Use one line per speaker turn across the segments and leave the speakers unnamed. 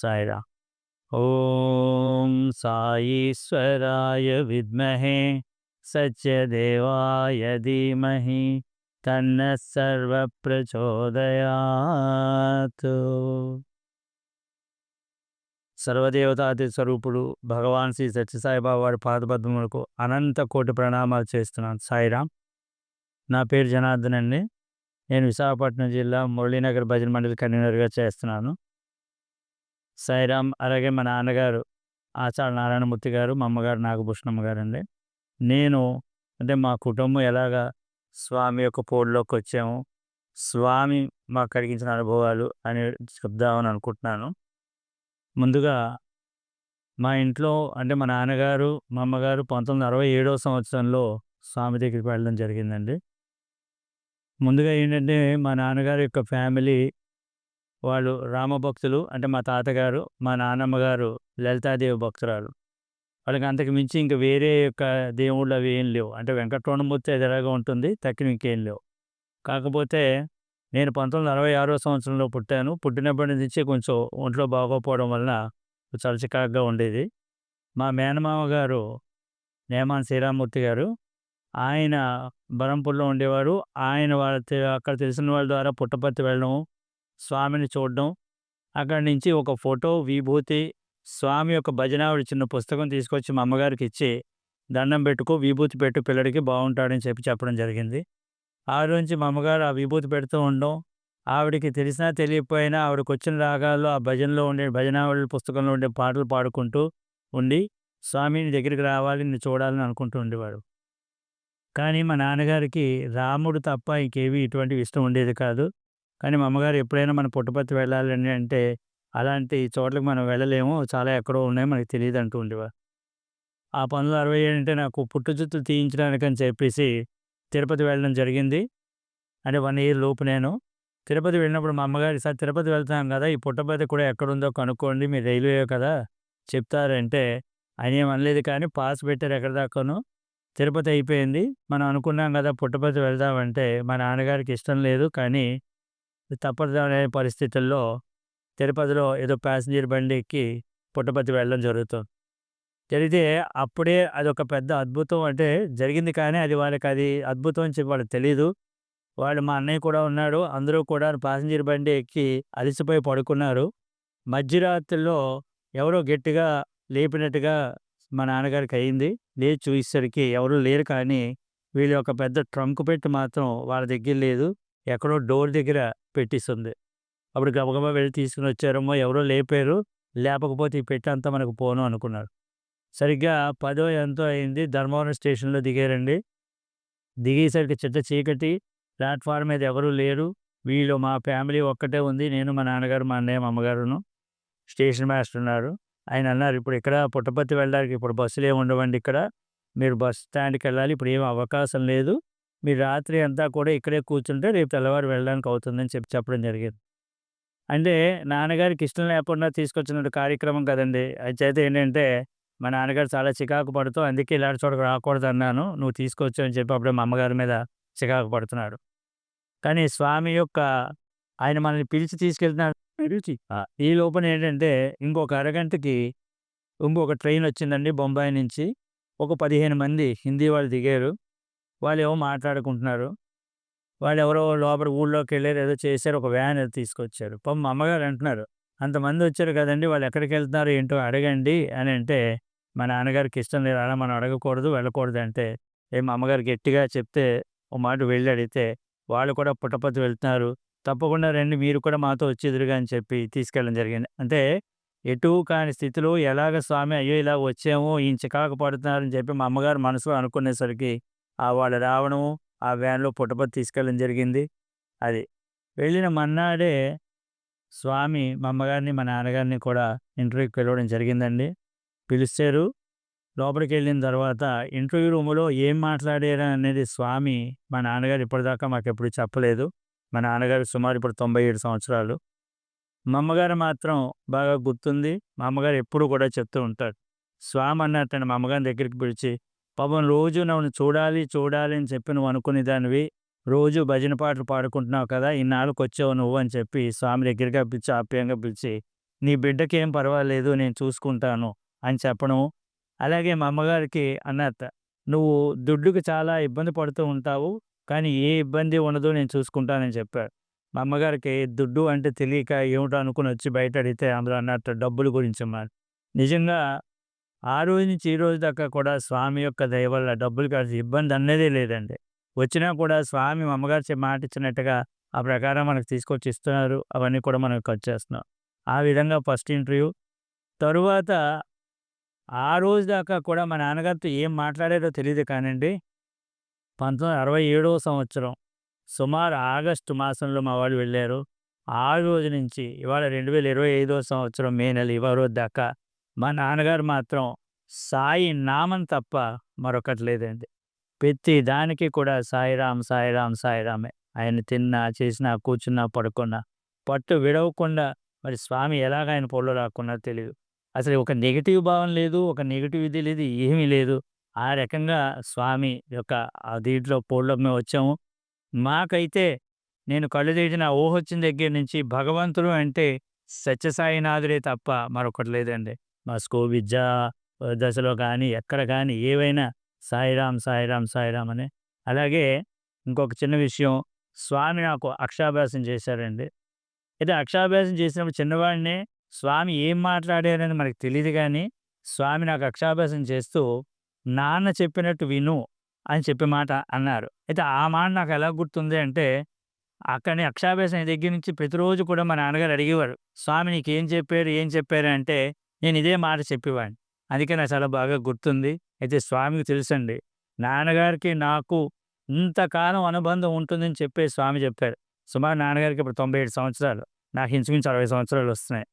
సాయిరామ్. ఓం సాయీశ్వరాయ విద్మహే సత్యదేవాయ ధీమహి తన్న సర్వ ప్రచోదయాత్. సర్వదేవతాది స్వరూపుడు భగవాన్ శ్రీ సత్యసాయిబాబా వారి పాదపద్మములకు అనంత కోటి ప్రణామాలు చేస్తున్నాను. సాయిరామ్. నా పేరు జనార్దన్ అండి. నేను విశాఖపట్నం జిల్లా మురళీనగర్ భజన మండలి కన్వీనర్గా చేస్తున్నాను. సాయిరామ్. అలాగే మా నాన్నగారు ఆచార్య నారాయణమూర్తి గారు, మా అమ్మగారు నాగభూషణమ్మ గారు అండి. నేను మా కుటుంబం ఎలాగా స్వామి యొక్క పోడులోకి వచ్చాము, స్వామి మాకు కలిగించిన అనుభవాలు అని చెప్దామని అనుకుంటున్నాను. ముందుగా మా ఇంట్లో మా నాన్నగారు మా అమ్మగారు 1967వ సంవత్సరంలో స్వామి దగ్గరికి వెళ్ళడం జరిగిందండి. ముందుగా ఏంటంటే మా నాన్నగారి యొక్క ఫ్యామిలీ వాళ్ళు రామభక్తులు. మా తాతగారు, మా నాన్నమ్మ గారు లలితాదేవి భక్తురాలు. వాళ్ళకి అంతకు మించి ఇంక వేరే యొక్క దేవుళ్ళు అవి ఏం లేవు. వెంకటరమణమూర్తి అది ఎలాగో ఉంటుంది, తక్కిన ఇంకేం లేవు. కాకపోతే నేను 1966వ సంవత్సరంలో పుట్టాను. పుట్టినప్పటి నుంచి కొంచెం ఒంట్లో బాగోకపోవడం వలన చాలా చికాకుగా ఉండేది. మా మేనమామ గారు నేమాన్ శ్రీరామూర్తి గారు, ఆయన బరంపూర్లో ఉండేవారు. ఆయన అక్కడ తెలిసిన వాళ్ళ ద్వారా పుట్టపర్తి వెళ్ళడం, స్వామిని చూడడం, అక్కడి నుంచి ఒక ఫోటో, విభూతి, స్వామి యొక్క భజనావళి చిన్న పుస్తకం తీసుకొచ్చి మా అమ్మగారికి ఇచ్చి, దండం పెట్టుకో, విభూతి పెట్టు, పిల్లడికి బాగుంటాడని చెప్పడం జరిగింది. ఆ రోజు మా అమ్మగారు ఆ విభూతి పెడుతూ ఉండడం, ఆవిడకి తెలిసినా తెలియకపోయినా ఆవిడకి వచ్చిన రాగాల్లో ఆ భజనలో ఉండే భజనావళి పుస్తకంలో ఉండే పాటలు పాడుకుంటూ ఉండి, స్వామిని దగ్గరికి రావాలి, నేను చూడాలని అనుకుంటూ ఉండేవాడు. కానీ మా నాన్నగారికి రాముడు తప్ప ఇంకేవి ఇటువంటివి ఇష్టం ఉండేది కాదు. కానీ మా అమ్మగారు ఎప్పుడైనా మన పుట్టపర్తి వెళ్ళాలని అంటే, అలాంటి చోట్లకి మనం వెళ్ళలేము, చాలా ఎక్కడో ఉన్నాయి, మనకి తెలియదు అంటూ ఉండేవారు. ఆ 1967 అంటే నాకు పుట్టు జుత్తులు తీయించడానికని చెప్పేసి తిరుపతి వెళ్ళడం జరిగింది. 1 ఇయర్ లోపు నేను తిరుపతి వెళ్ళినప్పుడు మా అమ్మగారు, ఈసారి తిరుపతి వెళ్తున్నాం కదా, ఈ పుట్టపర్తి కూడా ఎక్కడుందో కనుక్కోండి, మీరు రైల్వే కదా చెప్తారంటే, ఆయన ఏం అనలేదు. కానీ పాస్ పెట్టారు ఎక్కడి దాకాను. తిరుపతి అయిపోయింది. మనం అనుకున్నాం కదా పుట్టపర్తి వెళ్దామంటే, మా నాన్నగారికి ఇష్టం లేదు. కానీ తప్పనిసరి పరిస్థితుల్లో తిరుపతిలో ఏదో ప్యాసింజర్ బండి ఎక్కి పుట్టపర్తి వెళ్ళడం జరిగితే అప్పుడే అదొక పెద్ద అద్భుతం. జరిగింది, కానీ అది వాళ్ళకి అద్భుతం అని చెప్పి వాళ్ళకి తెలీదు. మా అన్నయ్య కూడా ఉన్నాడు. అందరూ కూడా ప్యాసింజర్ బండి ఎక్కి అలసిపోయి పడుకున్నారు. మధ్యరాత్రిలో ఎవరో గట్టిగా లేపినట్టుగా మా నాన్నగారికి అయింది. లేచి చూసేసరికి ఎవరూ లేరు. కానీ వీళ్ళ ఒక పెద్ద ట్రంక్ పెట్టి మాత్రం వాళ్ళ దగ్గర లేదు, ఎక్కడో డోర్ దగ్గర పెట్టిస్తుంది. అప్పుడు గబగబా వెళ్ళి తీసుకుని వచ్చారేమో, ఎవరో లేపారు, లేపకపోతే ఈ పెట్టి అంతా మనకు పోను అనుకున్నారు. సరిగ్గా 10 ఎంతో అయింది. ధర్మవరం స్టేషన్లో దిగారండి. దిగేసరికి చిట్ట చీకటి, ప్లాట్ఫామ్ మీద ఎవరూ లేరు. వీళ్ళు మా ఫ్యామిలీ ఒక్కటే ఉంది, నేను, మా నాన్నగారు, మా అన్నయ్య, మా అమ్మగారును. స్టేషన్ మాస్టర్ ఉన్నారు. ఆయన అన్నారు, ఇప్పుడు ఇక్కడ పుట్టపర్తి వెళ్ళడానికి ఇప్పుడు బస్సులు ఏమి ఉండవండి, ఇక్కడ మీరు బస్ స్టాండ్కి వెళ్ళాలి, ఇప్పుడు ఏం అవకాశం లేదు, మీరు రాత్రి అంతా కూడా ఇక్కడే కూర్చుంటే రేపు తెల్లవారు వెళ్ళడానికి అవుతుందని చెప్పడం జరిగింది. నాన్నగారికి ఇష్టం లేకుండా తీసుకొచ్చిన కార్యక్రమం కదండి. అయితే ఏంటంటే మా నాన్నగారు చాలా చికాకు పడుతూ, అందుకే ఇలాంటి చోటకు రాకూడదు అన్నాను, నువ్వు తీసుకొచ్చు అని చెప్పి అప్పుడే మా అమ్మగారి మీద చికాకు పడుతున్నాడు. కానీ స్వామి యొక్క ఆయన మనల్ని పిలిచి తీసుకెళ్తున్నాడు. ఈ లోపల ఏంటంటే ఇంకొక అరగంటకి ఇంకొక ట్రైన్ వచ్చిందండి బొంబాయి నుంచి. ఒక 15 మంది హిందీ వాళ్ళు దిగారు. వాళ్ళు ఏమో మాట్లాడుకుంటున్నారు. వాళ్ళు ఎవరో లోపల ఊళ్ళోకి వెళ్ళారు, ఏదో చేశారు, ఒక వ్యాన్ ఏదో తీసుకొచ్చారు. పాపం మా అమ్మగారు అంటున్నారు, అంతమంది వచ్చారు కదండి, వాళ్ళు ఎక్కడికి వెళ్తున్నారు ఏంటో అడగండి అని అంటే, మా నాన్నగారికి ఇష్టం లేదు, అలా మనం అడగకూడదు, వెళ్ళకూడదు అంటే, మా అమ్మగారు గట్టిగా చెప్తే ఒక మాట వెళ్ళి అడిగితే, వాళ్ళు కూడా పుట్టపర్తి వెళ్తున్నారు, తప్పకుండా రండి, మీరు కూడా మాతో వచ్చేదురుగా అని చెప్పి తీసుకెళ్ళడం జరిగింది. ఎటు కాని స్థితిలో ఎలాగ స్వామి, అయ్యో ఇలా వచ్చాము, ఈయన చికాకు పడుతున్నారని చెప్పి మా అమ్మగారు మనసులో అనుకునేసరికి వాళ్ళు రావడం, ఆ వ్యాన్లో పుట్టపర్తి తీసుకెళ్ళడం జరిగింది. అది వెళ్ళిన మన్నాడే స్వామి మా అమ్మగారిని, మా నాన్నగారిని కూడా ఇంటర్వ్యూకి పిలవడం జరిగిందండి. పిలిచారు. లోపలికి వెళ్ళిన తర్వాత ఇంటర్వ్యూ రూములో ఏం మాట్లాడారు అనేది స్వామి మా నాన్నగారు ఇప్పటిదాకా మాకెప్పుడు చెప్పలేదు. మా నాన్నగారు సుమారు ఇప్పుడు 97 సంవత్సరాలు. మా అమ్మగారు మాత్రం బాగా గుర్తుంది. మా అమ్మగారు ఎప్పుడు కూడా చెప్తూ ఉంటారు. స్వామి అన్నట్టండి మా అమ్మగారిని దగ్గరికి పిలిచి, పాపం రోజు నన్ను చూడాలి చూడాలి అని చెప్పి నువ్వు అనుకునే దానివి, రోజు భజన పాటలు పాడుకుంటున్నావు కదా, ఇన్నాళ్ళకి వచ్చావు నువ్వు అని చెప్పి స్వామి దగ్గరగా పిలిచి ఆప్యాయంగా పిలిచి, నీ బిడ్డకేం పర్వాలేదు నేను చూసుకుంటాను అని చెప్పడం. అలాగే మా అమ్మగారికి అన్నట్ట, "నువ్వు దుడ్డుకి చాలా ఇబ్బంది పడుతూ ఉంటావు. కానీ ఏ ఇబ్బంది ఉండదు నేను చూసుకుంటానని" చెప్పారు. మా అమ్మగారికి దుడ్డు అంటే తెలియక ఏమిటో అనుకునొచ్చి బయట అడిగితే అందులో అన్నట్టు డబ్బుల గురించమ్మా. నిజంగా ఆ రోజు నుంచి ఈ రోజు దాకా కూడా స్వామి యొక్క దయ వల్ల డబ్బులకి అసలు ఇబ్బంది అనేదే లేదండి. వచ్చినా కూడా స్వామి మా అమ్మగారు మాట ఇచ్చినట్టుగా ఆ ప్రకారం మనకు తీసుకొచ్చి ఇస్తున్నారు. అవన్నీ కూడా మనం ఖర్చు చేస్తున్నాం. ఆ విధంగా ఫస్ట్ ఇంటర్వ్యూ. తరువాత ఆ రోజు దాకా కూడా మా నాన్నగారితో ఏం మాట్లాడారో తెలీదు కానండి. 1967వ సంవత్సరం సుమారు ఆగస్టు మాసంలో మా వాళ్ళు వెళ్ళారు. ఆ రోజు నుంచి ఇవాళ 2025వ సంవత్సరం మే నెల ఇవాళ రోజు దాకా మా నాన్నగారు మాత్రం సాయి నామం తప్ప మరొకటి లేదండి. ప్రతి దానికి కూడా సాయిరాం, సాయిరాం, సాయిరామే. ఆయన తిన్నా, చేసినా, కూర్చున్నా, పడుకున్నా పట్టు విడవకుండా మరి స్వామి ఎలాగ ఆయన పొలో లాక్కున్నారో తెలీదు. అసలు ఒక నెగెటివ్ భావం లేదు. ఒక నెగెటివ్ ఇది లేదు. ఏమీ లేదు. ఆ రకంగా స్వామి యొక్క దీంట్లో పోల్లోకి మేము వచ్చాము. మాకైతే నేను కళ్ళు తెరిచిన ఊహొచ్చిన దగ్గర నుంచి భగవంతుడు అంటే సత్యసాయినాథుడే తప్ప మరొకటి లేదండి. మా విద్యా దశలో కానీ, ఎక్కడ కానీ ఏవైనా సాయిరాం, సాయిరాం, సాయిరాం అనే. అలాగే ఇంకొక చిన్న విషయం, స్వామి నాకు అక్షరాభ్యాసం చేశారండి. అయితే అక్షరాభ్యాసం చేసినప్పుడు చిన్నవాడినే స్వామి ఏం మాట్లాడారని మనకు తెలీదు గానీ, స్వామి నాకు అక్షరాభ్యాసం చేస్తూ, "నాన్న చెప్పినట్టు విను" అని చెప్పి మాట అన్నారు. అయితే ఆ మాట నాకు ఎలా గుర్తుంది అంటే, అక్కడనే అక్షరాభ్యాసం దగ్గర నుంచి ప్రతిరోజు కూడా మా నాన్నగారు అడిగేవారు. "స్వామి నీకేం చెప్పారు? ఏం చెప్పారు?" అంటే నేను ఇదే మాట చెప్పేవాడిని. అందుకే నాకు చాలా బాగా గుర్తుంది. అయితే స్వామికి తెలుసండి. నాన్నగారికి నాకు ఇంతకాలం అనుబంధం ఉంటుందని చెప్పి స్వామి చెప్పారు. సుమారు నాన్నగారికి ఇప్పుడు 97 సంవత్సరాలు. నాకు ఇంచుమించు 60 సంవత్సరాలు వస్తున్నాయి.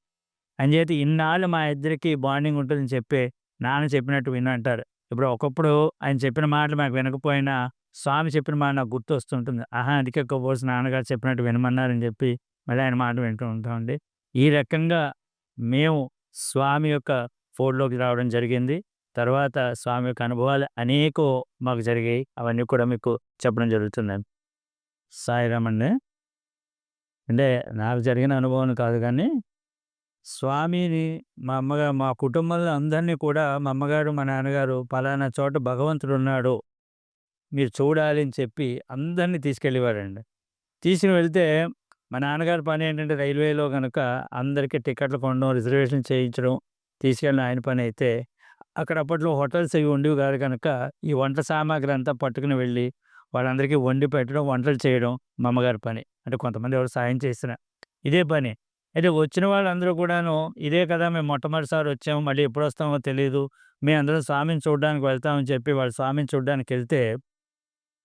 అంచేత ఇన్నాళ్ళు మా ఇద్దరికీ బాండింగ్ ఉంటుందని చెప్పి, నాన్న చెప్పినట్టు విను అంటారు. ఇప్పుడు ఒకప్పుడు ఆయన చెప్పిన మాటలు మాకు వినకపోయినా, స్వామి చెప్పిన మాట నాకు గుర్తొస్తుంటుంది. ఆహా! అందుకే కొవ్వోసి నాన్నగారు చెప్పినట్టు వినమన్నారని చెప్పి, మళ్ళీ ఆయన మాట వింటూ ఉంటామండి. ఈ రకంగా మేము స్వామి యొక్క ఫోల్డ్‌లోకి రావడం జరిగింది. తర్వాత స్వామి యొక్క అనుభవాలు అనేకం మాకు జరిగాయి. అవన్నీ కూడా మీకు చెప్పడం జరుగుతుందండి. సాయిరామ్ అండి. అంటే నాకు జరిగిన అనుభవం కాదు గానీ స్వామిని మా కుటుంబంలో అందరినీ కూడా మా అమ్మగారు, మా నాన్నగారు పలానా చోట భగవంతుడున్నాడు. మీరు చూడాలి అని చెప్పి అందరిని తీసుకెళ్ళేవారండి. తీసుకొని వెళ్తే మా నాన్నగారి పనేంటంటే రైల్వేలో గనక అందరికీ టికెట్లు కొనడం, రిజర్వేషన్ చేయించడం, తీసుకెళ్ళడం ఆయన పనైతే, అక్కడ అప్పట్లో హోటల్స్ అవి ఉండేవి కాదు కనుక, ఈ వంట సామాగ్రి అంతా పట్టుకుని వెళ్ళి, వాళ్ళందరికీ వండి పెట్టడం, వంటలు చేయడం మా అమ్మగారి పని. అంటే కొంతమంది ఎవరు సాయం చేసినా ఇదే పని. అయితే వచ్చిన వాళ్ళందరూ కూడాను, ఇదే కదా మేము మొట్టమొదటిసారి వచ్చాము. మళ్ళీ ఎప్పుడొస్తామో తెలీదు. మేమందరం స్వామిని చూడ్డానికి వెళ్తామని చెప్పి వాళ్ళు స్వామిని చూడ్డానికెళ్తే,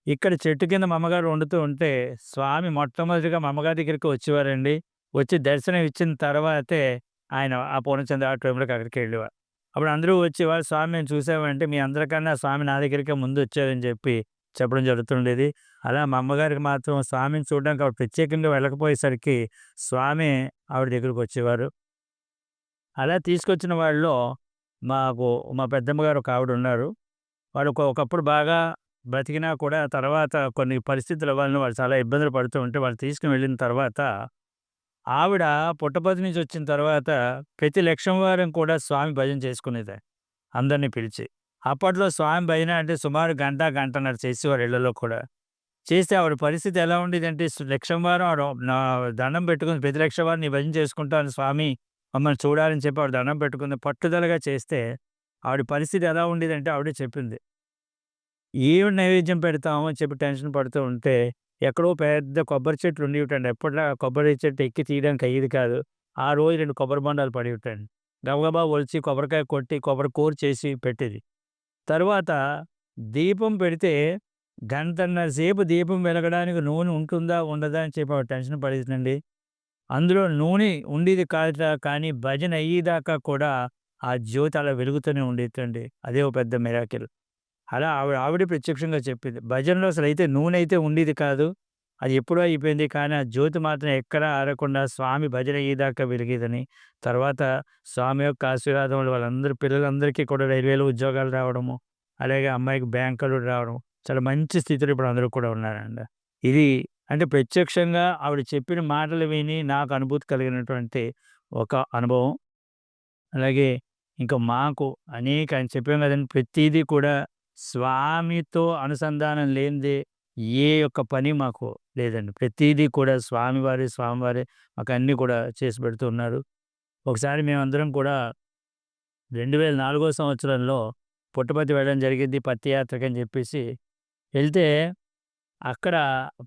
ఇక్కడ చెట్టు కింద మా అమ్మగారు వండుతూ ఉంటే, స్వామి మొట్టమొదటిగా మా అమ్మగారి దగ్గరికి వచ్చేవారండి. వచ్చి దర్శనం ఇచ్చిన తర్వాతే ఆయన ఆ పూర్ణచంద్ర ఆడిటోరియంలోకి అక్కడికెళ్ళేవారు. అప్పుడు అందరూ వచ్చేవారు, "స్వామి మేము చూసామంటే, మీ అందరికన్నా స్వామి నా దగ్గరికే ముందొచ్చారని" చెప్పి చెప్పడం జరుగుతుండేది. అలా మా అమ్మగారికి మాత్రం స్వామిని చూడడానికి ఆవిడ ప్రత్యేకంగా వెళ్ళకపోయేసరికి, స్వామి ఆవిడ దగ్గరికొచ్చేవారు. అలా తీసుకొచ్చిన వాళ్ళలో మాకు మా పెద్దమ్మ గారు ఒక ఆవిడున్నారు. వాళ్ళు ఒకప్పుడు బాగా బ్రతికినా కూడా తర్వాత కొన్ని పరిస్థితుల వలన వాళ్ళు చాలా ఇబ్బందులు పడుతూ ఉంటే వాళ్ళు తీసుకొని వెళ్ళిన తర్వాత, ఆవిడ పుట్టపర్తి నుంచి వచ్చిన తర్వాత ప్రతి లక్షవారం కూడా స్వామి భజన చేసుకునేది అందరిని పిలిచి. అప్పట్లో స్వామి భజన అంటే సుమారు గంట, గంటన్నర చేసేవారు ఇళ్ళలో కూడా. చేస్తే ఆవిడ పరిస్థితి ఎలా ఉండేదంటే లక్షవారం ఆవిడ దండం పెట్టుకొని ప్రతి లక్షవారం నీ భజన చేసుకుంటాను స్వామి మమ్మల్ని చూడాలని చెప్పి ఆవిడ దండం పెట్టుకుంది. పట్టుదలగా చేస్తే ఆవిడ పరిస్థితి ఎలా ఉండేదంటే ఆవిడే చెప్పింది. ఏం నైవేద్యం పెడతాము అని చెప్పి టెన్షన్ పడుతూ ఉంటే, ఎక్కడో పెద్ద కొబ్బరి చెట్లు ఉండేవిటండి. ఎప్పట్లా కొబ్బరి చెట్టు ఎక్కి తీయడానికి అయ్యేది కాదు. ఆ రోజు 2 కొబ్బరి బొండాలు పడేవిటండి. గబగబా ఒలిచి కొబ్బరికాయ కొట్టి కొబ్బరి కూర చేసి పెట్టేది. తరువాత దీపం పెడితే గంటన్నర సేపు దీపం వెలగడానికి నూనె ఉంటుందా? ఉండదా? అని చెప్పి ఆవిడ టెన్షన్ పడేదండి. అందులో నూనె ఉండేది కాదుట కానీ భజన అయ్యేదాకా కూడా ఆ జ్యోతి అలా వెలుగుతూనే ఉండేదండి. అదే ఓ పెద్ద మిరాకిల్. అలా ఆవిడే ప్రత్యక్షంగా చెప్పింది. భజనలో అసలైతే నూనెయితే ఉండేది కాదు. అది ఎప్పుడో అయిపోయింది. కానీ ఆ జ్యోతి మాత్రం ఎక్కడా ఆరకుండా స్వామి భజన అయ్యేదాకా వెలిగేదని. తర్వాత స్వామి యొక్క ఆశీర్వాదం వల్ల వాళ్ళందరూ పిల్లలందరికీ కూడా రైల్వేలో ఉద్యోగాలు రావడము, అలాగే అమ్మాయికి బ్యాంకులో రావడం. చాలా మంచి స్థితిలో ఇప్పుడు అందరూ కూడా ఉన్నారండి. ఇది అంటే ప్రత్యక్షంగా ఆవిడ చెప్పిన మాటలు విని నాకు అనుభూతి కలిగినటువంటి ఒక అనుభవం. అలాగే ఇంకా మాకు ఆయన చెప్పాం కదండీ! ప్రతీదీ కూడా స్వామితో అనుసంధానం లేనిదే ఏ యొక్క పని మాకు లేదండి. ప్రతీదీ కూడా స్వామివారే మాకన్నీ కూడా చేసి పెడుతూ ఉన్నారు. ఒకసారి మేమందరం కూడా 2004 సంవత్సరంలో పుట్టపర్తి వెళ్ళడం జరిగింది పత్తి యాత్రకని చెప్పేసి. వెళ్తే అక్కడ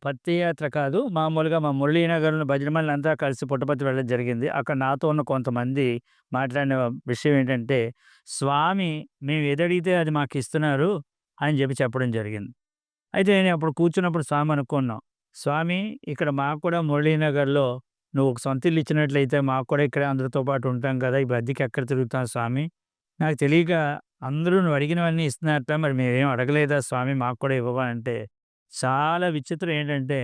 పత్తి యాత్ర కాదు. మామూలుగా మా మురళీనగర్‌లో భజనమల్లంతా కలిసి పుట్టపర్తి వెళ్ళడం జరిగింది. అక్కడ నాతో ఉన్న కొంతమంది మాట్లాడిన విషయం ఏంటంటే, స్వామి మేము ఏదడిగితే అది మాకిస్తున్నారు అని చెప్పడం జరిగింది. అయితే నేను అప్పుడు కూర్చున్నప్పుడు స్వామి అనుకున్నాం. స్వామి ఇక్కడ మాకు కూడా మురళీనగర్‌లో నువ్వు ఒక సొంత ఇల్లు ఇచ్చినట్లయితే మాకు కూడా ఇక్కడే అందరితో పాటు ఉంటాం కదా! ఈ అద్దెకి ఎక్కడ తిరుగుతాం స్వామి. నాకు తెలియక అందరూ నువ్వు అడిగినవన్నీ ఇస్తున్నారట. మరి మేమేం అడగలేదా స్వామి మాకు కూడా ఇవ్వవా అంటే, చాలా విచిత్రం ఏంటంటే,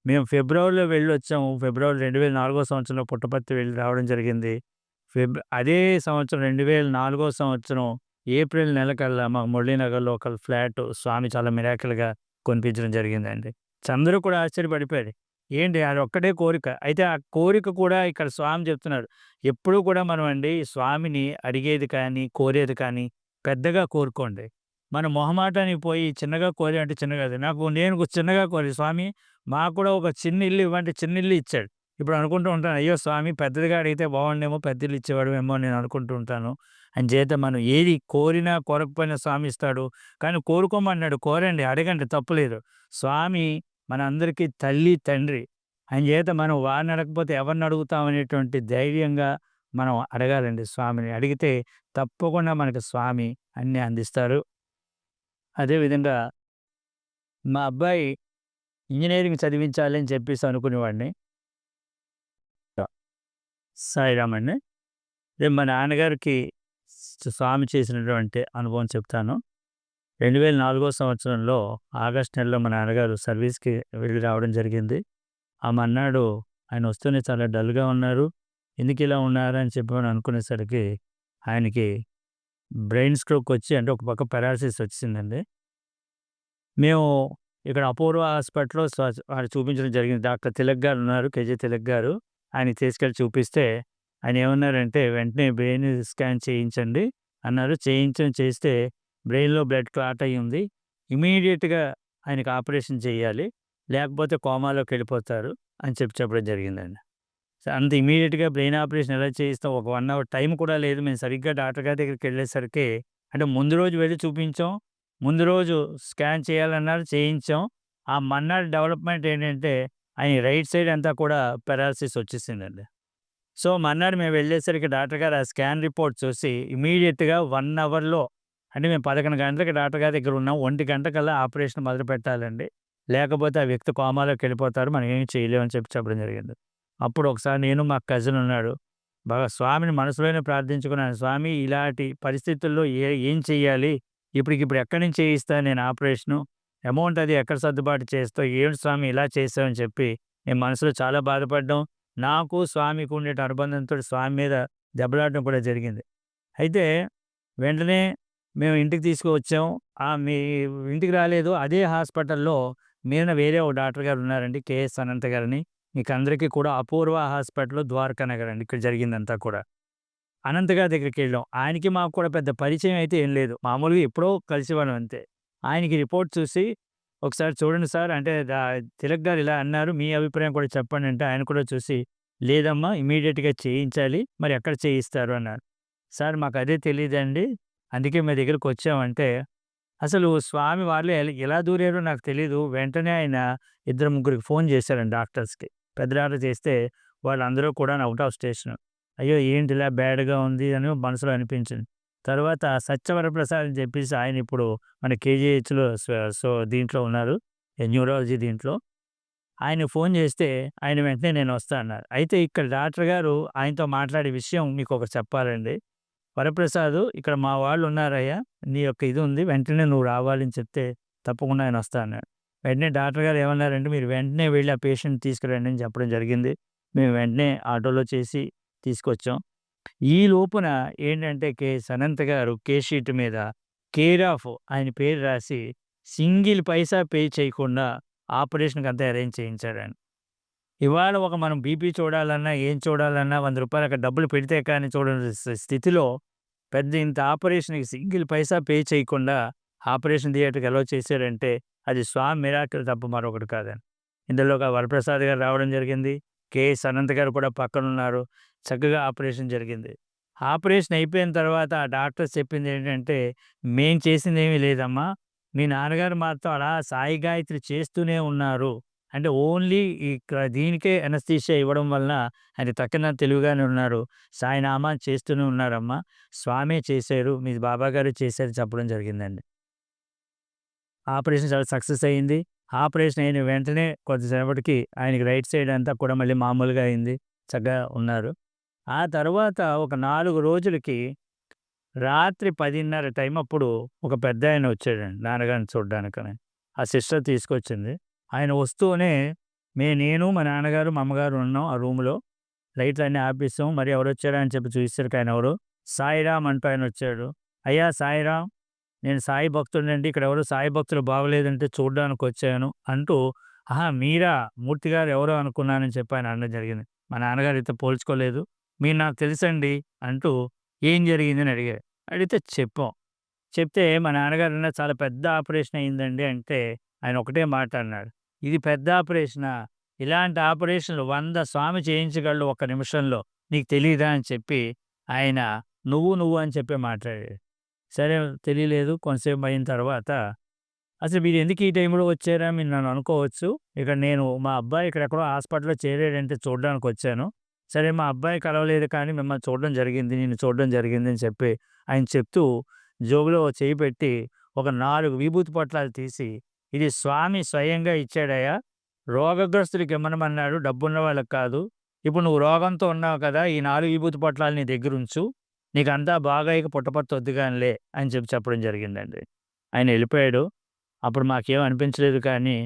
మేము ఫిబ్రవరిలో వెళ్ళొచ్చాము. ఫిబ్రవరి 2004 సంవత్సరంలో పుట్టపర్తి వెళ్ళి రావడం జరిగింది. అదే సంవత్సరం 2004 సంవత్సరం ఏప్రిల్ నెలకల్లా మా మురళీనగర్‌లో ఒక ఫ్లాట్ స్వామి చాలా మిరాకిల్‌గా కొనిపించడం జరిగిందండి. అందరూ కూడా ఆశ్చర్యపడిపోయారు. ఏంటి అదొక్కటే కోరిక. అయితే ఆ కోరిక కూడా ఇక్కడ స్వామి చెప్తున్నారు. ఎప్పుడూ కూడా మనం అండి స్వామిని అడిగేది కానీ, కోరేది కానీ పెద్దగా కోరుకోండి. మన మొహమాటానికి పోయి చిన్నగా కోరామంటే చిన్నగా కాదు. నేను చిన్నగా కోరి స్వామి మాకు కూడా ఒక చిన్న ఇల్లు ఇవ్వంటే చిన్న ఇల్లు ఇచ్చాడు. ఇప్పుడు అనుకుంటూ ఉంటాను. అయ్యో! స్వామి పెద్దదిగా అడిగితే బాగుండేమో పెద్ద ఇల్లు ఇచ్చేవాడేమో అని నేను అనుకుంటూ ఉంటాను. అంచేత మనం ఏది కోరినా కోరకపోయినా స్వామి ఇస్తాడు. కానీ కోరుకోమన్నాడు. కోరండి, అడగండి తప్పులేదు. స్వామి మనందరికీ తల్లి, తండ్రి. అంచేత మనం వారిని అడగకపోతే ఎవరిని అడుగుతాం అనేటువంటి ధైర్యంగా మనం అడగాలండి స్వామిని. అడిగితే తప్పకుండా మనకు స్వామి అన్నీ అందిస్తారు. అదే విధంగా మా అబ్బాయి ఇంజినీరింగ్ చదివించాలి అని చెప్పేసి అనుకునేవాడిని. సాయిరామ్ అండి. రేపు మా నాన్నగారికి స్వామి చేసినటువంటి అనుభవం చెప్తాను. 2004 సంవత్సరంలో ఆగస్ట్ నెలలో మా నాన్నగారు సర్వీస్‌కి వెళ్ళి రావడం జరిగింది. ఆ మర్నాడు ఆయన వస్తూనే చాలా డల్‌గా ఉన్నారు. ఎందుకిలా ఉన్నారు అని చెప్పి అనుకునేసరికి ఆయనకి బ్రెయిన్ స్ట్రోక్ వచ్చి అంటే ఒక పక్క పారాలిసిస్ వచ్చిసిందండి. మేము ఇక్కడ అపూర్వ హాస్పిటల్‌లో ఆడ చూపించడం జరిగింది. డాక్టర్ తిలక్ గారు ఉన్నారు. కేజీ తిలక్ గారు. ఆయనకి తీసుకెళ్ళి చూపిస్తే ఆయన ఏమన్నారంటే, "వెంటనే బ్రెయిన్ స్కాన్ చేయించండి" అన్నారు. చేస్తే బ్రెయిన్‌లో బ్లడ్ క్లాట్ అయ్యి ఉంది. ఇమ్మీడియేట్‌గా ఆయనకి ఆపరేషన్ చేయాలి. లేకపోతే కోమాలోకెళ్ళిపోతారు అని చెప్పడం జరిగిందండి. అంత ఇమ్మీడియేట్‌గా బ్రెయిన్ ఆపరేషన్ ఎలా చేయిస్తాం? ఒక 1 అవర్ టైం కూడా లేదు. మేము సరిగ్గా డాక్టర్ గారి దగ్గరికెళ్ళేసరికి అంటే ముందు రోజు వెళ్లి చూపించాం. ముందు రోజు స్కాన్ చేయాలన్నారు చేయించాం. ఆ మర్నాడు డెవలప్‌మెంట్ ఏంటంటే ఆయన రైట్ సైడ్ అంతా కూడా పారాలిసిస్ వచ్చేసిందండి. సో, మర్నాడు మేము వెళ్ళేసరికి డాక్టర్ గారు ఆ స్కాన్ రిపోర్ట్ చూసి ఇమ్మీడియేట్‌గా 1 అవర్‌లో అంటే మేము 11 గంటలకి డాక్టర్ గారి దగ్గర ఉన్నాం. 1 గంటకల్లా ఆపరేషన్ మొదలుపెట్టాలండి. లేకపోతే ఆ వ్యక్తి కోమాలోకెళ్ళిపోతారు. మనం ఏమి చేయలేమని చెప్పడం జరిగింది. అప్పుడు ఒకసారి నేను మా కజిన్ ఉన్నాడు. బాగా స్వామిని మనసులోనే ప్రార్థించుకున్నాను. స్వామి ఇలాంటి పరిస్థితుల్లో ఏం చెయ్యాలి? ఇప్పటికిప్పుడు ఎక్కడి నుంచి చేయిస్తా నేను ఆపరేషను? అమౌంట్ అది ఎక్కడ సర్దుబాటు చేస్తావు? ఏంటి స్వామి ఇలా చేసావని చెప్పి నేను మనసులో చాలా బాధపడ్డాం. నాకు స్వామికి ఉండే అనుబంధంతోటి స్వామి మీద దెబ్బలాడడం కూడా జరిగింది. అయితే వెంటనే మేము ఇంటికి తీసుకొచ్చాం. మీ ఇంటికి రాలేదు. అదే హాస్పిటల్‌లో మీరన వేరే ఒక డాక్టర్ గారు ఉన్నారండి. కేఎస్ అనంత గారని. మీకందరికీ కూడా అపూర్వ హాస్పిటల్ ద్వారకా నగర్ అండి. ఇక్కడ జరిగిందంతా కూడా. అనంత్ గారి దగ్గరికెళ్ళాం. ఆయనకి మాకు కూడా పెద్ద పరిచయం అయితే ఏం లేదు. మామూలుగా ఎప్పుడో కలిసేవాళ్ళం అంతే. ఆయనకి రిపోర్ట్ చూసి, "ఒకసారి చూడండి సార్" అంటే తిలక్ గారు ఇలా అన్నారు. మీ అభిప్రాయం కూడా చెప్పండి అంటే ఆయన కూడా చూసి, "లేదమ్మా ఇమ్మీడియేట్‌గా చేయించాలి. మరి ఎక్కడ చేయిస్తారు" అన్నారు. "సార్ మాకదే తెలీదండి. అందుకే మీ దగ్గరికొచ్చామంటే" అసలు స్వామి వాళ్ళు ఎలా దూరారో నాకు తెలీదు. వెంటనే ఆయన ఇద్దరు ముగ్గురికి ఫోన్ చేశారండి డాక్టర్స్‌కి. పెద్ద డాక్టర్ చేస్తే వాళ్ళందరూ కూడా ఔట్ ఆఫ్ స్టేషన్. అయ్యో! ఏంటి ఇలా బ్యాడ్‌గా ఉంది అని మనసులో అనిపించింది. తర్వాత సత్యవరప్రసాద్ అని చెప్పేసి ఆయన ఇప్పుడు మన కేజీహెచ్‌లో దీంట్లో ఉన్నారు. న్యూరాలజీ దీంట్లో. ఆయనకి ఫోన్ చేస్తే ఆయన వెంటనే నేనొస్తా అన్నారు. అయితే ఇక్కడ డాక్టర్ గారు ఆయనతో మాట్లాడే విషయం మీకొకటి చెప్పాలండి. "వరప్రసాదు ఇక్కడ మా వాళ్ళున్నారయ్యా. నీ యొక్క ఇది ఉంది. వెంటనే నువ్వు రావాలని చెప్తే తప్పకుండా ఆయనొస్తా" అన్నాడు. వెంటనే డాక్టర్ గారు ఏమన్నారంటే, "మీరు వెంటనే వెళ్లి ఆ పేషెంట్‌ని తీసుకురండి" అని చెప్పడం జరిగింది. మేము వెంటనే ఆటోలో చేసి తీసుకొచ్చాం. ఈ లోపున ఏంటంటే అనంత్ గారు కేస్ షీట్ మీద కేర్ ఆఫ్ ఆయన పేరు రాసి సింగిల్ పైసా పే చేయకుండా ఆపరేషన్‌కంతా అరేంజ్ చేయించాడండి. ఇవాళ ఒక మనం బీపీ చూడాలన్నా, ఏం చూడాలన్నా రూ. 100 అక్కడ డబ్బులు పెడితే కానీ చూడని స్థితిలో పెద్ద ఇంత ఆపరేషన్‌కి సింగిల్ పైసా పే చేయకుండా ఆపరేషన్ థియేటర్‌కి అలో చేశారంటే అది స్వామి మిరాకిల్ తప్ప మరొకటి కాదండి. ఇందులోగా వరప్రసాద్ గారు రావడం జరిగింది. కేఎస్ అనంత్ గారు కూడా పక్కనున్నారు. చక్కగా ఆపరేషన్ జరిగింది. ఆపరేషన్ అయిపోయిన తర్వాత ఆ డాక్టర్స్ చెప్పిందేంటంటే, "మేం చేసిందేమీ లేదమ్మా. మీ నాన్నగారు మాతో అలా సాయి గాయత్రి చేస్తూనే ఉన్నారు. అంటే ఓన్లీ ఇక్కడ దీనికే అనస్థీషియా ఇవ్వడం వలన ఆయన తక్కిన తెలివిగానే ఉన్నారు. సాయినామాలు చేస్తూనే ఉన్నారమ్మా. స్వామే చేశారు. మీ బాబాగారు చేశారు" చెప్పడం జరిగిందండి. ఆపరేషన్ చాలా సక్సెస్ అయింది. ఆపరేషన్ అయిన వెంటనే కొద్దిసేపటికి ఆయనకి రైట్ సైడ్ అంతా కూడా మళ్ళీ మామూలుగా అయింది. చక్కగా ఉన్నారు. ఆ తర్వాత ఒక 4 రోజులకి రాత్రి 10:30 టైం అప్పుడు ఒక పెద్దాయన వచ్చాడండి నాన్నగారిని చూడ్డానికని. ఆ సిస్టర్ తీసుకొచ్చింది. ఆయన వస్తూనే నేను, మా నాన్నగారు, మా అమ్మగారు ఉన్నాం ఆ రూమ్‌లో. లైట్లన్నీ ఆపేసాం. మరి ఎవరొచ్చారా అని చెప్పి చూసేసరికి ఆయనెవరో సాయిరామ్ అంటూ ఆయనొచ్చాడు. "అయ్యా సాయిరామ్, నేను సాయి భక్తుడినండి. ఇక్కడెవరో సాయి భక్తులు బాగోలేదంటే చూడ్డానికొచ్చాను" అంటూ, "ఆహా! మీరా? మూర్తి గారు ఎవరో అనుకున్నానని" చెప్పి ఆయన అనడం జరిగింది. మా నాన్నగారితో పోల్చుకోలేదు. "మీరు నాకు తెలుసండి" అంటూ, "ఏం జరిగిందని" అడిగారు. అడిగితే చెప్పాం. చెప్తే మా నాన్నగారన్నారు, "చాలా పెద్ద ఆపరేషన్ అయిందండి" అంటే ఆయన ఒకటే మాట అన్నాడు. "ఇది పెద్ద ఆపరేషనా? ఇలాంటి ఆపరేషన్‌లు 100 స్వామి చేయించగలడు ఒక్క నిమిషంలో. నీకు తెలీదా?" అని చెప్పి ఆయన నువ్వు అని చెప్పి మాట్లాడాడు. సరే తెలియలేదు. కొంతసేపు అయిన తర్వాత, "అసలు మీరెందుకు ఈ టైంలో వచ్చారా? మీరు నన్ను అనుకోవచ్చు. ఇక్కడ నేను మా అబ్బాయి ఇక్కడెక్కడో హాస్పిటల్‌లో చేరాడంటే చూడ్డానికొచ్చాను. సరే మా అబ్బాయి కలవలేదు కానీ మిమ్మల్ని చూడడం జరిగింది. నిన్ను చూడడం జరిగింది" అని చెప్పి ఆయన చెప్తూ జేబులో ఓ చెయ్యి పెట్టి ఒక 4 విభూతి పొట్లాలు తీసి, "ఇది స్వామి స్వయంగా ఇచ్చాడయ్యా. రోగగ్రస్తులకి ఇమ్మనమన్నాడు. డబ్బున్న వాళ్ళకి కాదు. ఇప్పుడు నువ్వు రోగంతో ఉన్నావు కదా! ఈ 4 విభూతి పొట్లాలు నీ దగ్గరుంచు. నీకంతా బాగయ్యాక పుట్టపర్తి వద్దుగానిలే" అని చెప్పి చెప్పడం జరిగిందండి. ఆయన ఎళ్ళిపోయాడు. అప్పుడు మాకేం అనిపించలేదు కానీ,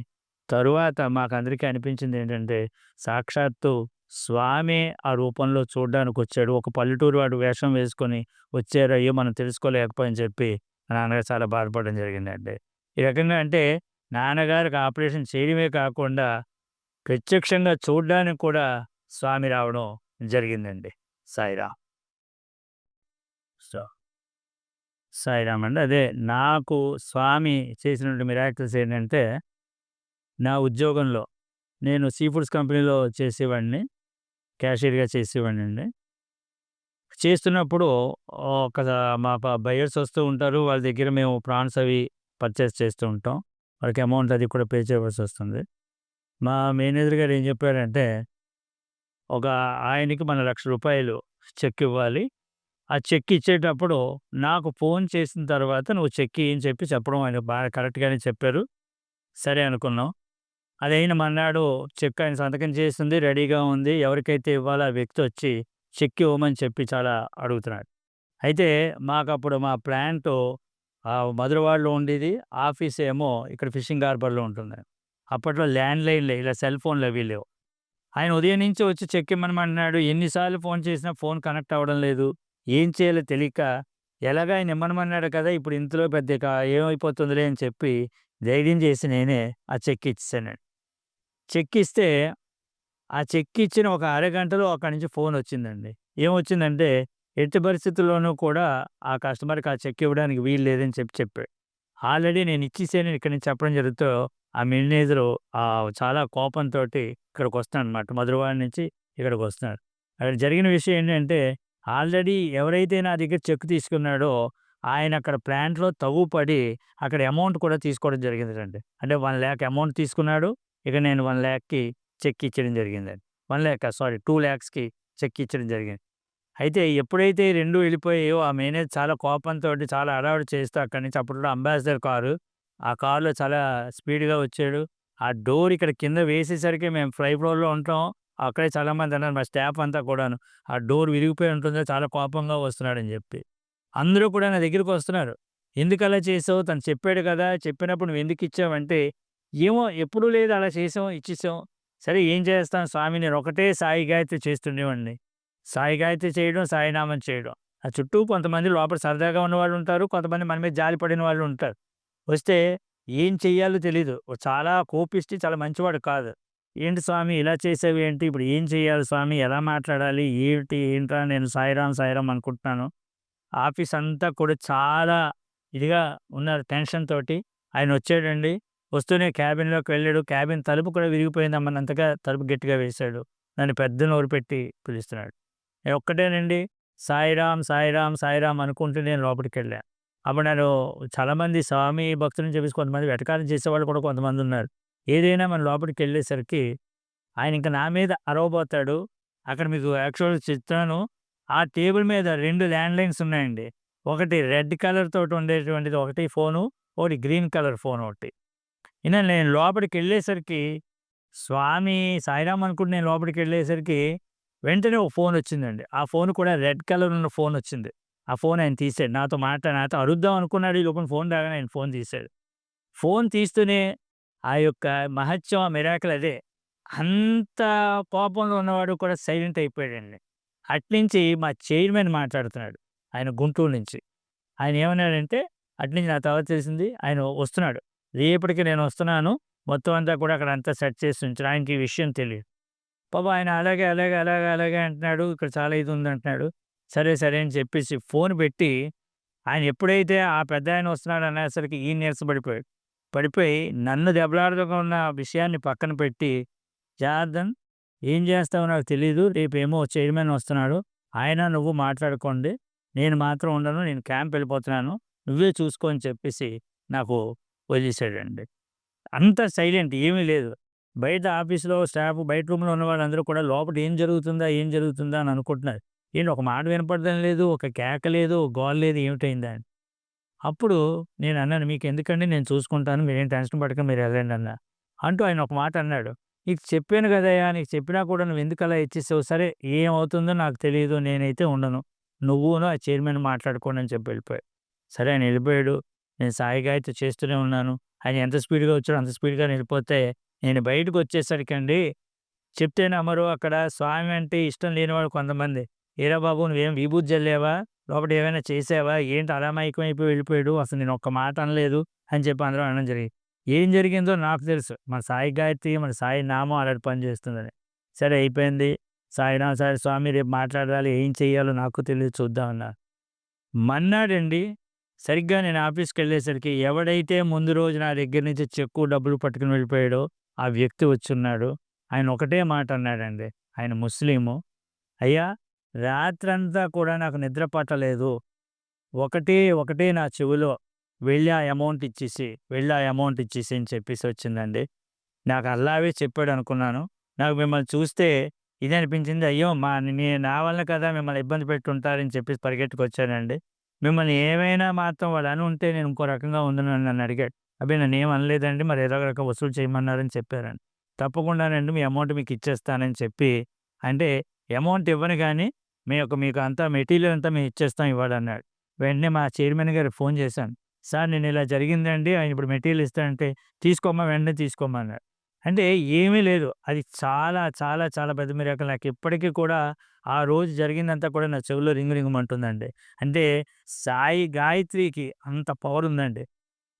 తరువాత మాకందరికీ అనిపించిందేంటంటే, సాక్షాత్తు స్వామే ఆ రూపంలో చూడ్డానికొచ్చాడు. ఒక పల్లెటూరు వాడు వేషం వేసుకొని వచ్చారు. అయ్యో! మనం తెలుసుకోలేకపోయామని చెప్పి మా నాన్నగారు చాలా బాధపడడం జరిగిందండి. ఈ రకంగా అంటే నాన్నగారికి ఆపరేషన్ చేయడమే కాకుండా, ప్రత్యక్షంగా చూడ్డానికి కూడా స్వామి రావడం జరిగిందండి. సాయిరాం. సో సాయిరాం అండి. అదే నాకు స్వామి చేసినటువంటి మిరాకిల్స్ ఏంటంటే, నా ఉద్యోగంలో నేను సీ ఫుడ్స్ కంపెనీలో చేసేవాడిని. క్యాషియర్‌గా చేసేవాడినండి. చేస్తున్నప్పుడు ఒక మా బయర్స్ వస్తూ ఉంటారు. వాళ్ళ దగ్గర మేము ప్రాన్స్ అవి పర్చేస్ చేస్తూ ఉంటాం. వాళ్ళకి అమౌంట్ అది కూడా పే చేయవలసొస్తుంది. మా మేనేజర్ గారు ఏం చెప్పారంటే, ఒక ఆయనకి మన రూ. 1,00,000 చెక్ ఇవ్వాలి. ఆ చెక్ ఇచ్చేటప్పుడు నాకు ఫోన్ చేసిన తర్వాత నువ్వు చెక్ ఇయ్యి అని చెప్పి చెప్పడం ఆయన బాగా కరెక్ట్‌గానే చెప్పారు. సరే అనుకున్నాం. అదయిన మర్నాడు చెక్ ఆయన సంతకం చేసింది రెడీగా ఉంది. ఎవరికైతే ఇవ్వాలో ఆ వ్యక్తి వచ్చి చెక్ ఇవ్వమని చెప్పి చాలా అడుగుతున్నాడు. అయితే మాకప్పుడు మా ప్లాంటు మధురవాడలో ఉండేది. ఆఫీస్ ఏమో ఇక్కడ ఫిషింగ్ హార్బర్‌లో ఉంటుంది. అప్పట్లో ల్యాండ్‌లైన్‌లే ఇలా సెల్ ఫోన్‌లు అవి లేవు. ఆయన ఉదయం నుంచి వచ్చి చెక్ ఇమ్మనమన్నాడు. ఎన్ని సార్లు ఫోన్ చేసినా ఫోన్ కనెక్ట్ అవ్వడం లేదు. ఏం చేయాలో తెలియక ఎలాగో ఆయన ఇమ్మనమన్నాడు కదా! ఇప్పుడు ఇంతలో పెద్ద ఏమైపోతుందిలే అని చెప్పి ధైర్యం చేసి నేనే ఆ చెక్ ఇచ్చేసానండి. చెక్ ఇస్తే ఆ చెక్ ఇచ్చిన ఒక అరగంటలో అక్కడి నుంచి ఫోనొచ్చిందండి. ఏమొచ్చిందంటే, ఎట్టి పరిస్థితుల్లోనూ కూడా ఆ కస్టమర్‌కి ఆ చెక్ ఇవ్వడానికి వీలు లేదని చెప్పాడు. ఆల్రెడీ నేను ఇచ్చేసానని ఇక్కడి నుంచి చెప్పడం జరుగుతూ, ఆ మేనేజరు చాలా కోపంతోటి ఇక్కడికొస్తున్నాడనమాట. మధురవాడ నుంచి ఇక్కడికొస్తున్నాడు. అక్కడ జరిగిన విషయం ఏంటంటే, ఆల్రెడీ ఎవరైతే నా దగ్గర చెక్ తీసుకున్నాడో, ఆయన అక్కడ ప్లాంట్‌లో తగువుపడి, అక్కడ అమౌంట్ కూడా తీసుకోవడం జరిగిందండి. అంటే 1,00,000 అమౌంట్ తీసుకున్నాడు. ఇక నేను 1,00,000కి చెక్ ఇచ్చేయడం జరిగిందండి. 1,00,000 కాదు సారీ 2,00,000కి చెక్ ఇచ్చడం జరిగింది. అయితే ఎప్పుడైతే ఈ 2 వెళ్ళిపోయాయో ఆ మేనేజర్ చాలా కోపంతోటి చాలా హడావిడి చేస్తూ అక్కడి నుంచి అప్పట్లో అంబాసిడర్ కారు. ఆ కారులో చాలా స్పీడ్‌గా వచ్చాడు. ఆ డోర్ ఇక్కడ కింద వేసేసరికి మేము ఫ్రై ఫ్లోర్‌లో ఉంటాం. అక్కడే చాలామంది అన్నారు మా స్టాఫ్ అంతా కూడాను. ఆ డోర్ విరిగిపోయి ఉంటుంది చాలా కోపంగా వస్తున్నాడని చెప్పి. అందరూ కూడా నా దగ్గరికొస్తున్నారు. "ఎందుకలా చేసావు? తను చెప్పాడు కదా! చెప్పినప్పుడు నువ్వెందుకిచ్చావంటే" "ఏమో ఎప్పుడూ లేదు అలా చేసాం, ఇచ్చేసాం." సరే ఏం చేస్తాం స్వామి నేనొకటే సాయి గాయత్రి చేస్తుండేవాడిని. సాయి గాయత్రి చేయడం, సాయినామం చేయడం. ఆ చుట్టూ కొంతమంది లోపల సరదాగా ఉన్నవాళ్ళుంటారు. కొంతమంది మన మీద జాలి పడిన వాళ్ళుంటారు. వస్తే ఏం చెయ్యాలో తెలీదు. చాలా కోపిష్టి, చాలా మంచివాడు కాదు. ఏంటి స్వామి ఇలా చేసావు ఏంటి? ఇప్పుడు ఏం చేయాలి స్వామి? ఎలా మాట్లాడాలి? ఏంట్రా నేను సాయిరాం, సాయిరాం అనుకుంటున్నాను. ఆఫీస్ అంతా కూడా చాలా ఇదిగా ఉన్నారు టెన్షన్ తోటి. ఆయనొచ్చాడండి. వస్తూనే క్యాబిన్‌లోకి వెళ్ళాడు. క్యాబిన్ తలుపు కూడా విరిగిపోయిందమ్మన్నంతగా తలుపు గట్టిగా వేశాడు. నన్ను పెద్ద నోరు పెట్టి పిలుస్తున్నాడు. నేను ఒక్కటేనండి సాయిరాం, సాయిరాం, సాయిరాం అనుకుంటూ నేను లోపటికెళ్ళా. అప్పుడు నేను చాలామంది స్వామి భక్తులని చెప్పేసి కొంతమంది వెటకారం చేసేవాళ్ళు కూడా కొంతమందున్నారు. ఏదైనా మన లోపలికెళ్ళేసరికి ఆయన ఇంక నా మీద అరవబోతాడు. అక్కడ మీకు యాక్చువల్‌గా చెప్తాను. ఆ టేబుల్ మీద 2 ల్యాండ్‌లైన్స్ ఉన్నాయండి. ఒకటి రెడ్ కలర్ తోటి ఉండేటువంటిది ఒకటి ఫోను. ఒకటి గ్రీన్ కలర్ ఫోన్ ఒకటి. నేను లోపలికెళ్ళేసరికి స్వామి సాయిరామ్ అనుకుంటూ నేను లోపలికెళ్ళేసరికి వెంటనే ఒక ఫోనొచ్చిందండి. ఆ ఫోన్ కూడా రెడ్ కలర్ ఉన్న ఫోనొచ్చింది. ఆ ఫోన్ ఆయన తీసాడు. నాతో అరుద్దాం అనుకున్నాడు. ఈ లోపున ఫోన్ రాగానే ఆయన ఫోన్ తీసాడు. ఫోన్ తీస్తూనే ఆ యొక్క మహత్యం, ఆ మిరాకిల్ అదే. అంత కోపంలో ఉన్నవాడు కూడా సైలెంట్ అయిపోయాడండి. అట్నుంచి మా చైర్మన్ మాట్లాడుతున్నాడు. ఆయన గుంటూరు నుంచి. ఆయన ఏమన్నాడంటే అటునుంచి నా తర్వాత తెలిసింది ఆయన వస్తున్నాడు. రేపటికి నేను వస్తున్నాను. మొత్తం అంతా కూడా అక్కడ అంతా సెట్ చేసి ఉంచారు. ఆయనకి ఈ విషయం తెలీదు. పాపం ఆయన అలాగే, అలాగే, అలాగే, అలాగే అంటున్నాడు. ఇక్కడ చాలా ఇది ఉందంటున్నాడు. సరే, సరే అని చెప్పేసి ఫోన్ పెట్టి ఆయన ఎప్పుడైతే ఆ పెద్దాయన వస్తున్నాడు అనేసరికి ఈయన నీరసపడిపోయాడు. పడిపోయి నన్ను దెబ్బలాడుతూ ఉన్న విషయాన్ని పక్కన పెట్టి, "జనార్దన్ ఏం చేస్తావో నాకు తెలీదు. రేపేమో చైర్మన్ వస్తున్నాడు. ఆయన నువ్వు మాట్లాడుకోండి. నేను మాత్రం ఉండను. నేను క్యాంప్ వెళ్ళిపోతున్నాను. నువ్వే చూసుకో" అని చెప్పేసి నాకు వదిలేసాడండి. అంతా సైలెంట్ ఏమీ లేదు. బయట ఆఫీస్‌లో స్టాఫ్ బయట రూమ్‌లో ఉన్న వాళ్ళందరూ కూడా లోపట ఏం జరుగుతుందా? ఏం జరుగుతుందా? అని అనుకుంటున్నారు. ఏంటి ఒక మాట వినపడడం లేదు. ఒక కేక లేదు. ఒక గోల లేదు. ఏమిటయిందా అని. అప్పుడు నేనన్నాను, "మీకెందుకండి నేను చూసుకుంటాను. మీరేం టెన్షన్ పడకండి మీరెళ్ళండి" అన్నా. అంటూ ఆయన ఒక మాట అన్నాడు. "నీకు చెప్పాను గదయ్యా! నీకు చెప్పినా కూడా నువ్వెందుకలా ఇచ్చేసావు? సరే ఏమవుతుందో నాకు తెలీదు. నేనైతే ఉండను. నువ్వును ఆ చైర్మన్ మాట్లాడుకోండి" అని చెప్పి వెళ్ళిపోయాడు. సరే ఆయన వెళ్ళిపోయాడు. నేను సాయి గాయత్రి చేస్తూనే ఉన్నాను. ఆయన ఎంత స్పీడ్‌గా వచ్చాడో అంత స్పీడ్‌గానే వెళ్ళిపోతే నేను బయటకొచ్చేసరికండి చెప్తే నమ్మరు అక్కడ స్వామి అంటే ఇష్టం లేనివాళ్ళు కొంతమంది. "ఏరా బాబు నువ్వేం విభూది జల్లావా? లోపట ఏమైనా చేసావా? ఏంటి అలా మైకమైపోయి వెళ్ళిపోయాడు. అసలు నేను ఒక్క మాట అనలేదు" అని చెప్పి అందరూ అనడం జరిగింది. ఏం జరిగిందో నాకు తెలుసు. మన సాయి గాయత్రి, మన సాయి నామం అలాంటి పని చేస్తుందని. సరే అయిపోయింది. సాయిరాం సరే స్వామి రేపు మాట్లాడాలి. ఏం చేయాలో నాకు తెలీదు చూద్దాం అన్నా. మర్నాడండి సరిగ్గా నేను ఆఫీస్‌కెళ్ళేసరికి ఎవడైతే ముందు రోజు నా దగ్గర నుంచి చెక్కు, డబ్బులు పట్టుకొని వెళ్ళిపోయాడో ఆ వ్యక్తి వచ్చున్నాడు. ఆయన ఒకటే మాట అన్నాడండి. ఆయన ముస్లిము. "అయ్యా! రాత్రంతా కూడా నాకు నిద్ర పట్టలేదు. ఒకటే ఒకటే నా చెవిలో వెళ్లి ఆ అమౌంట్ ఇచ్చేసేయి, వెళ్లి ఆ అమౌంట్ ఇచ్చేసేయి" అని చెప్పేసి వచ్చిందండి. నాకు అల్లావే చెప్పాడనుకున్నాను. నాకు మిమ్మల్ని చూస్తే ఇదనిపించింది. అయ్యో! నా వల్ల కదా మిమ్మల్ని ఇబ్బంది పెట్టుంటారని చెప్పేసి పరిగెత్తుకొచ్చానండి. మిమ్మల్ని ఏమైనా మాత్రం వాళ్ళు అనుంటే నేను ఇంకో రకంగా ఉందునని నన్నడిగాడు. అబ్బే! నన్నేం అనలేదండి. మరి ఏదో ఒక రకంగా వసూలు చేయమన్నారని చెప్పారండి. తప్పకుండానండి మీ అమౌంట్ మీకిచ్చేస్తానని చెప్పి అంటే అమౌంట్ ఇవ్వను గానీ మీకు అంతా మెటీరియల్ అంతా మేము ఇచ్చేస్తాం ఇవాళ అన్నాడు. వెంటనే మా చైర్మన్ గారికి ఫోన్ చేశాను. సార్ నేను ఇలా జరిగిందండి. ఆయన ఇప్పుడు మెటీరియల్ ఇస్తానంటే తీసుకోమ్మా వెంటనే తీసుకోమ్మా అన్నాడు. అంటే ఏమీ లేదు. అది చాలా, చాలా, చాలా పెద్ద మిరాకిల్. నాకిప్పటికి కూడా ఆ రోజు జరిగిందంతా కూడా నా చెవుల్లో రింగు రింగుమంటుందండి. అంటే సాయి గాయత్రికి అంత పవర్ ఉందండి.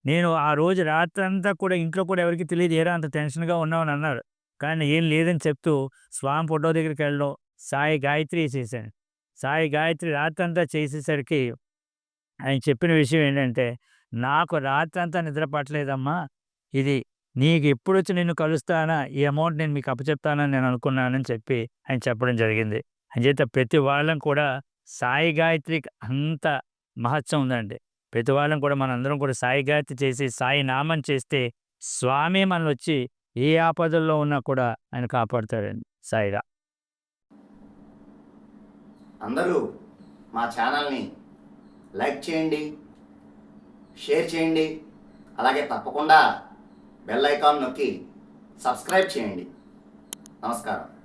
నేను ఆ రోజు రాత్రంతా కూడా ఇంట్లో కూడా ఎవరికీ తెలీదు. "ఏరా అంత టెన్షన్‌గా ఉన్నావని" అన్నారు. కానీ ఏం లేదని చెప్తూ స్వామి ఫోటో దగ్గరికెళ్ళడం, సాయి గాయత్రి చేశాను. సాయి గాయత్రి రాత్రంతా చేసేసరికి ఆయన చెప్పిన విషయం ఏంటంటే, "నాకు రాత్రంతా నిద్ర పట్టలేదమ్మా. ఇది నీకెప్పుడొచ్చి నిన్ను కలుస్తానా, ఈ అమౌంట్ నేను మీకు అప్పచెప్తానని నేను అనుకున్నానని" చెప్పి ఆయన చెప్పడం జరిగింది. అంచేత ప్రతి వాళ్ళం కూడా సాయి గాయత్రికి అంత మహత్యం ఉందండి. ప్రతి వాళ్ళం కూడా మనందరం కూడా సాయి గాయత్రి చేసి, సాయి నామం చేస్తే స్వామే మనలొచ్చి ఏ ఆపదల్లో ఉన్నా కూడా ఆయన కాపాడుతాడండి. సాయిరాం.
అందరూ మా ఛానల్ని లైక్ చేయండి, షేర్ చేయండి, అలాగే తప్పకుండా బెల్ ఐకాన్ నొక్కి సబ్స్క్రైబ్ చేయండి. నమస్కారం.